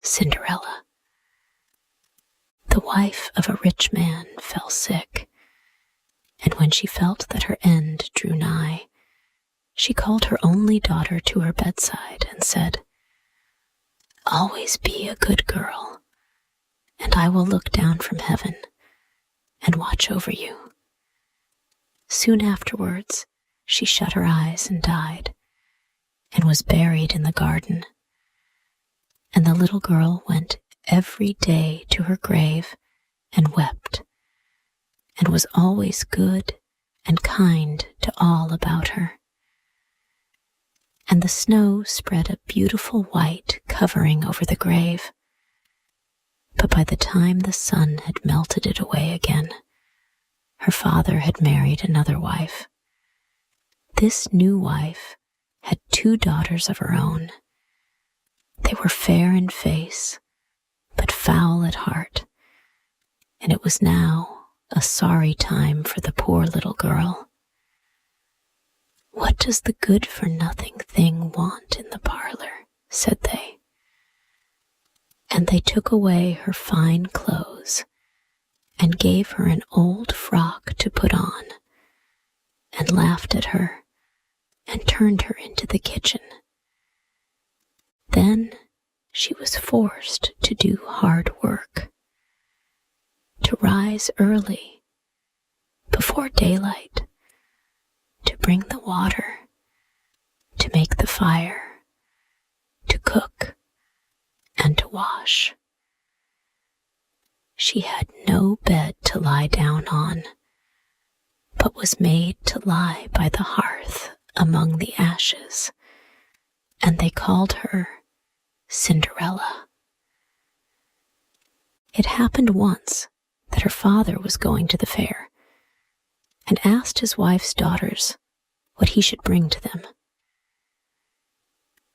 Cinderella. The wife of a rich man fell sick, and when she felt that her end drew nigh, she called her only daughter to her bedside and said, "Always be a good girl, and I will look down from heaven and watch over you." Soon afterwards, she shut her eyes and died, and was buried in the garden. And the little girl went every day to her grave and wept, and was always good and kind to all about her. And the snow spread a beautiful white covering over the grave. But by the time the sun had melted it away again, her father had married another wife. This new wife had 2 daughters of her own. They were fair in face, but foul at heart, and it was now a sorry time for the poor little girl. "What does the good-for-nothing thing want in the parlor?" said they. And they took away her fine clothes and gave her an old frock to put on, and laughed at her and turned her into the kitchen. Then she was forced to do hard work, to rise early, before daylight, to bring the water, to make the fire, to cook, and to wash. She had no bed to lie down on, but was made to lie by the hearth among the ashes, and they called her Cinderella. It happened once that her father was going to the fair, and asked his wife's daughters what he should bring to them.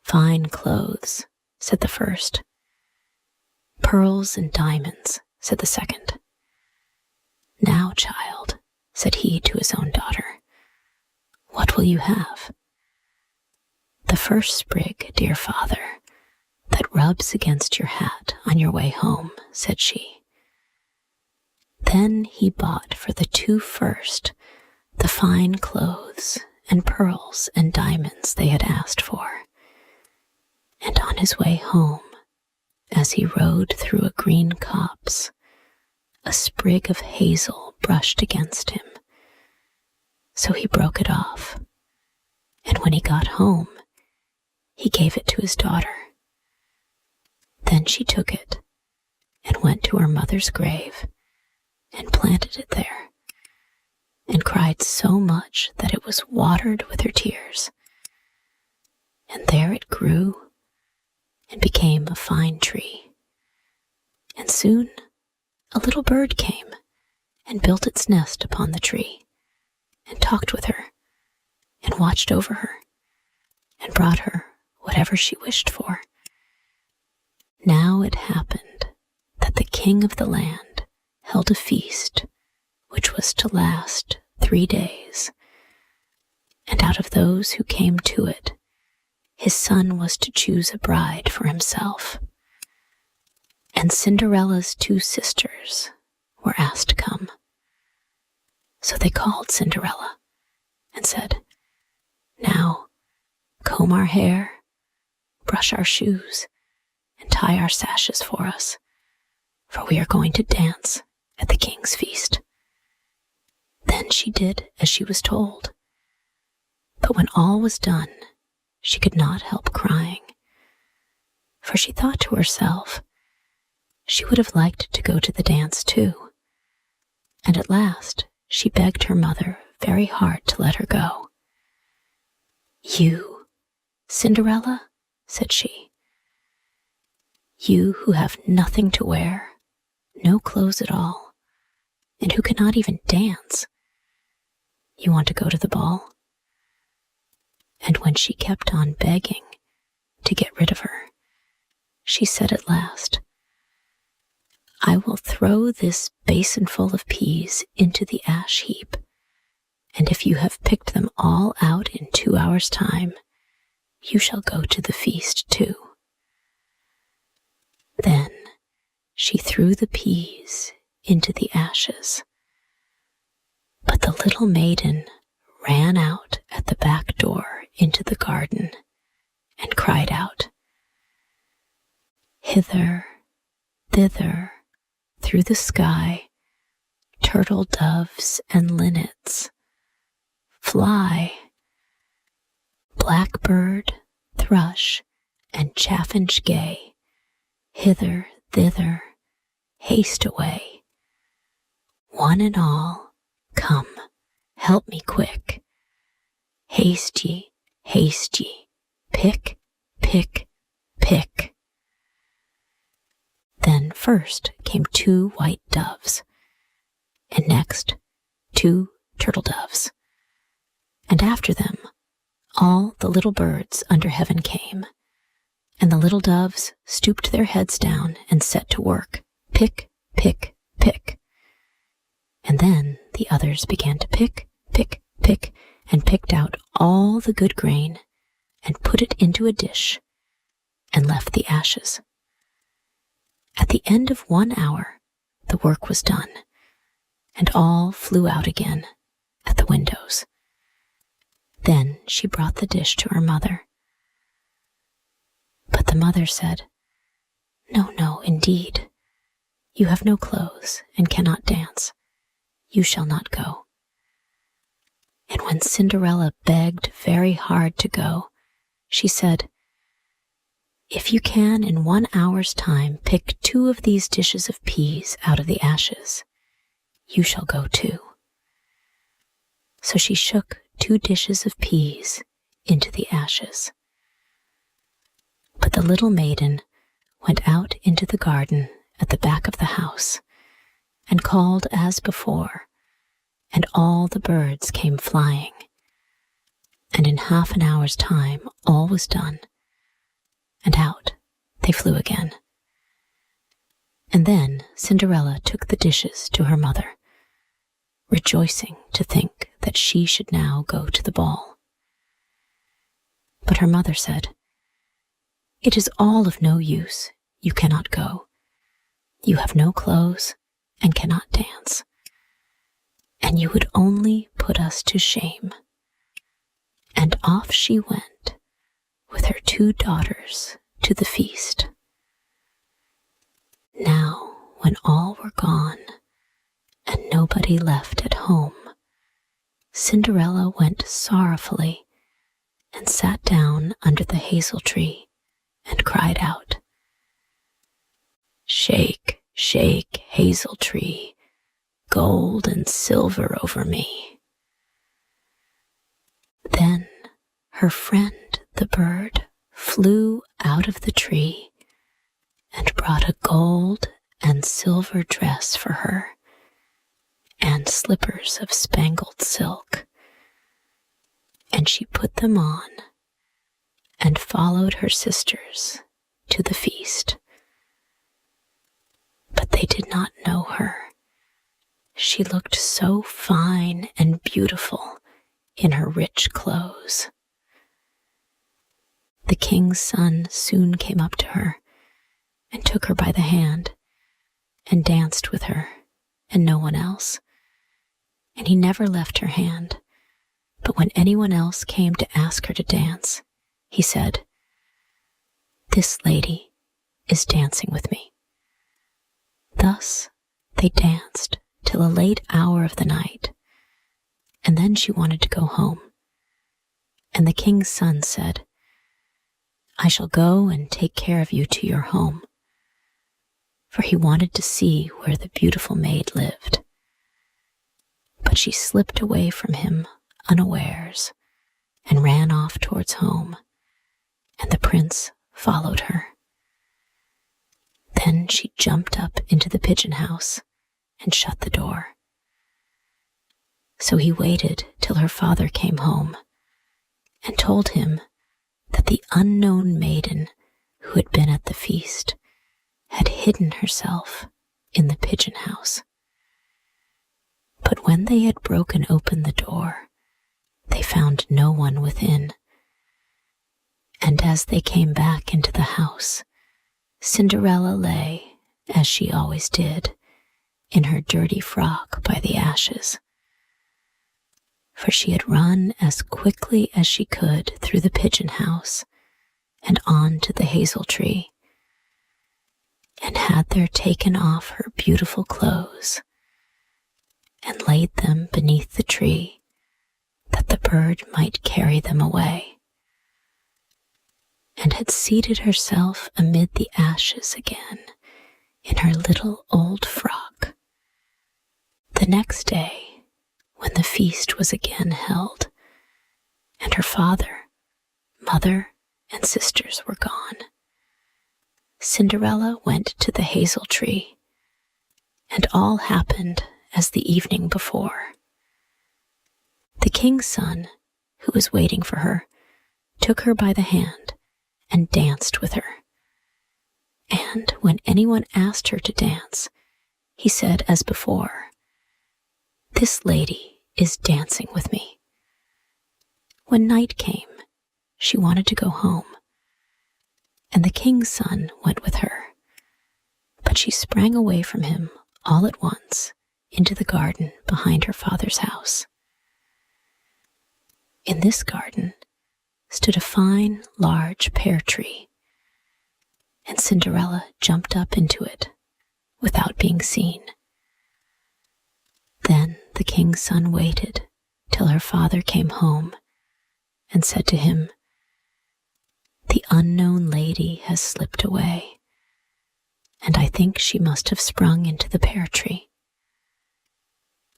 "Fine clothes," said the first. "Pearls and diamonds," said the second. "Now, child," said he to his own daughter, "what will you have?" "The first sprig, dear father, that rubs against your hat on your way home," said she. Then he bought for the 2 first the fine clothes and pearls and diamonds they had asked for. And on his way home, as he rode through a green copse, a sprig of hazel brushed against him. So he broke it off, and when he got home, he gave it to his daughter. Then she took it and went to her mother's grave and planted it there, and cried so much that it was watered with her tears. And there it grew and became a fine tree. And soon a little bird came and built its nest upon the tree, and talked with her, and watched over her, and brought her whatever she wished for. Now it happened that the king of the land held a feast which was to last 3 days, and out of those who came to it, his son was to choose a bride for himself. And Cinderella's 2 sisters were asked to come. So they called Cinderella and said, "Now, comb our hair, brush our shoes, and tie our sashes for us, for we are going to dance at the king's feast." Then she did as she was told. But when all was done, she could not help crying, for she thought to herself she would have liked to go to the dance too. And at last she begged her mother very hard to let her go. "You, Cinderella," said she, "you who have nothing to wear, no clothes at all, and who cannot even dance, you want to go to the ball?" And when she kept on begging to get rid of her, she said at last, "I will throw this basinful of peas into the ash heap, and if you have picked them all out in 2 hours' time, you shall go to the feast too." she threw the peas into the ashes. But the little maiden ran out at the back door into the garden and cried out, "Hither, thither, through the sky, turtle doves and linnets, fly. Blackbird, thrush, and chaffinch gay, hither, thither, haste away. One and all, come, help me quick. Haste ye, pick, pick, pick." Then first came 2 white doves, and next 2 turtle doves, and after them all the little birds under heaven came, and the little doves stooped their heads down and set to work, pick, pick, pick. And then the others began to pick, pick, pick, and picked out all the good grain and put it into a dish and left the ashes. At the end of 1 hour, the work was done, and all flew out again at the windows. Then she brought the dish to her mother. But the mother said, "No, no, indeed. You have no clothes and cannot dance. You shall not go." And when Cinderella begged very hard to go, she said, "If you can in 1 hour's time pick 2 of these dishes of peas out of the ashes, you shall go too." So she shook 2 dishes of peas into the ashes. But the little maiden went out into the garden at the back of the house and called as before, and all the birds came flying. And in half an hour's time all was done, and out they flew again. And then Cinderella took the dishes to her mother, rejoicing to think that she should now go to the ball. But her mother said, "It is all of no use. You cannot go. You have no clothes and cannot dance. And you would only put us to shame." And off she went with her 2 daughters to the feast. Now, when all were gone and nobody left at home, Cinderella went sorrowfully and sat down under the hazel tree and cried out, "Shake, shake, hazel tree, gold and silver over me." Then her friend the bird flew out of the tree and brought a gold and silver dress for her and slippers of spangled silk, and she put them on and followed her sisters to the feast. But they did not know her. She looked so fine and beautiful in her rich clothes. The king's son soon came up to her and took her by the hand and danced with her and no one else. And he never left her hand, but when anyone else came to ask her to dance, he said, "This lady is dancing with me." Thus they danced till a late hour of the night, and then she wanted to go home. And the king's son said, "I shall go and take care of you to your home," for he wanted to see where the beautiful maid lived. But she slipped away from him unawares and ran off towards home, and the prince followed her. Then she jumped up into the pigeon house and shut the door. So he waited till her father came home and told him that the unknown maiden who had been at the feast had hidden herself in the pigeon house. But when they had broken open the door, they found no one within. And as they came back into the house, Cinderella lay as she always did, in her dirty frock by the ashes. For she had run as quickly as she could through the pigeon house and on to the hazel tree, and had there taken off her beautiful clothes and laid them beneath the tree, that the bird might carry them away, and had seated herself amid the ashes again in her little old frock. The next day, when the feast was again held, and her father, mother, and sisters were gone, Cinderella went to the hazel tree, and all happened as the evening before. The king's son, who was waiting for her, took her by the hand and danced with her. And when anyone asked her to dance, he said as before, "This lady is dancing with me." When night came, she wanted to go home, and the king's son went with her. But she sprang away from him all at once into the garden behind her father's house. In this garden stood a fine, large pear tree, and Cinderella jumped up into it without being seen. Then the king's son waited till her father came home and said to him, "The unknown lady has slipped away, and I think she must have sprung into the pear tree."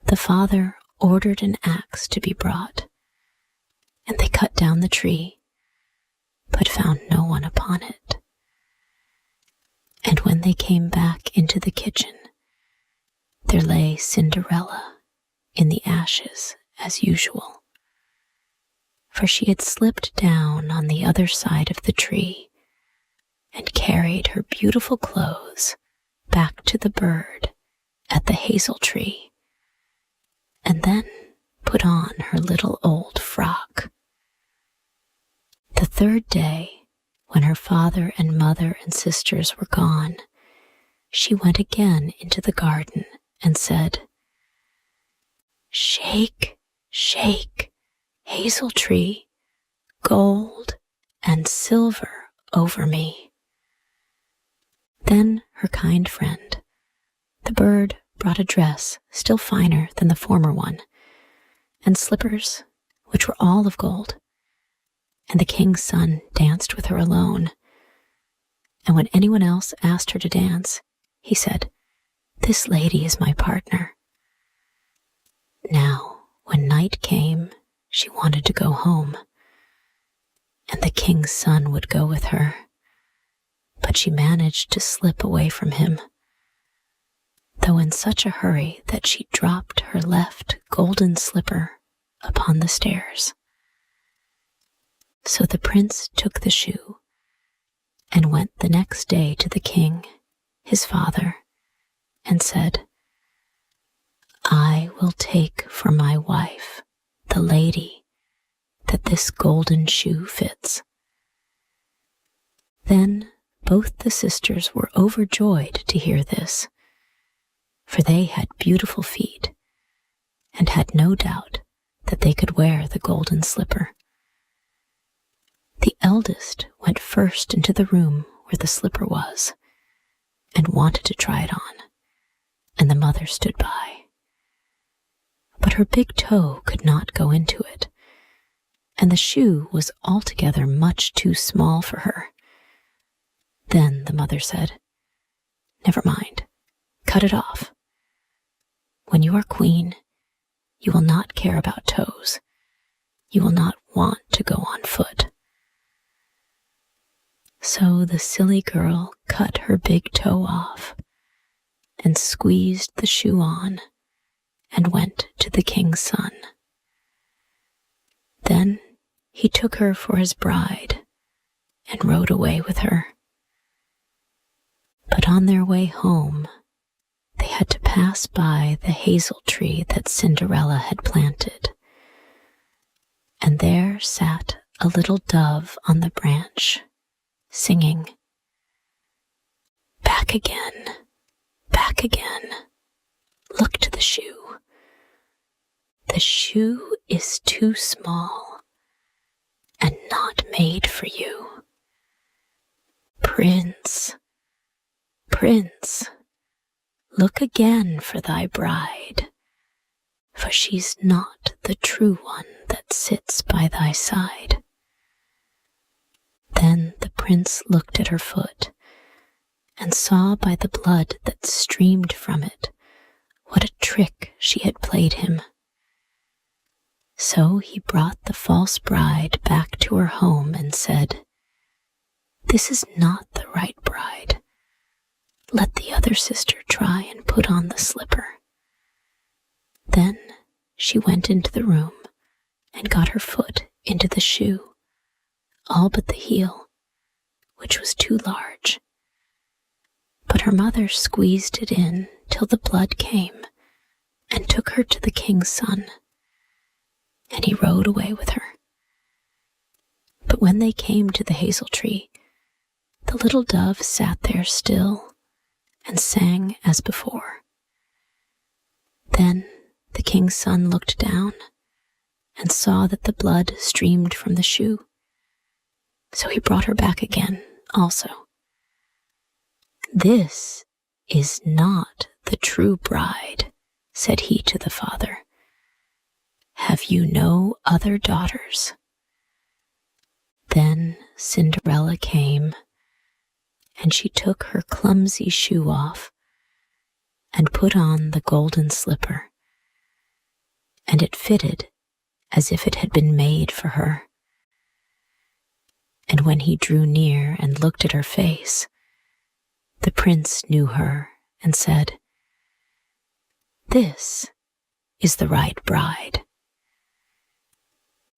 The father ordered an axe to be brought, and they cut down the tree, but found no one upon it. And when they came back into the kitchen, there lay Cinderella in the ashes as usual, for she had slipped down on the other side of the tree and carried her beautiful clothes back to the bird at the hazel tree, and then put on her little old frock. The third day, when her father and mother and sisters were gone, she went again into the garden and said, "Shake, shake, hazel tree, gold and silver over me." Then her kind friend, the bird, brought a dress still finer than the former one, and slippers which were all of gold, and the king's son danced with her alone. And when anyone else asked her to dance, he said, "This lady is my partner." Now, when night came, she wanted to go home, and the king's son would go with her, but she managed to slip away from him, though in such a hurry that she dropped her left golden slipper upon the stairs. So the prince took the shoe and went the next day to the king, his father, and said, "I will take for my wife the lady that this golden shoe fits." Then both the sisters were overjoyed to hear this, for they had beautiful feet and had no doubt that they could wear the golden slipper. The eldest went first into the room where the slipper was and wanted to try it on, and the mother stood by. But her big toe could not go into it, and the shoe was altogether much too small for her. Then the mother said, "Never mind, cut it off. When you are queen, you will not care about toes. You will not want to go on foot." So the silly girl cut her big toe off and squeezed the shoe on and went to the king's son. Then he took her for his bride and rode away with her. But on their way home, they had to pass by the hazel tree that Cinderella had planted, and there sat a little dove on the branch, singing, "Back again, back again. Look to the shoe. The shoe is too small and not made for you. Prince, Prince, look again for thy bride, for she's not the true one that sits by thy side. Then the prince looked at her foot and saw by the blood that streamed from it what a trick she had played him. So he brought the false bride back to her home and said, "This is not the right bride. Let the other sister try and put on the slipper." Then she went into the room and got her foot into the shoe, all but the heel, which was too large. But her mother squeezed it in till the blood came and took her to the king's son, and he rode away with her. But when they came to the hazel tree, the little dove sat there still and sang as before. Then the king's son looked down and saw that the blood streamed from the shoe. So he brought her back again also. "This is not the true bride," said he to the father. "Have you no other daughters?" Then Cinderella came, and she took her clumsy shoe off and put on the golden slipper, and it fitted as if it had been made for her. And when he drew near and looked at her face, the prince knew her and said, "This is the right bride."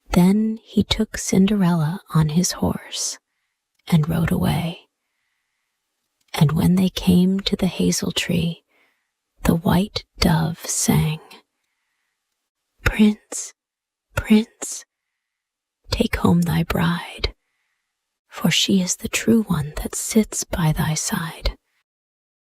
Then he took Cinderella on his horse and rode away. And when they came to the hazel tree, the white dove sang, "Prince, Prince, take home thy bride, for she is the true one that sits by thy side."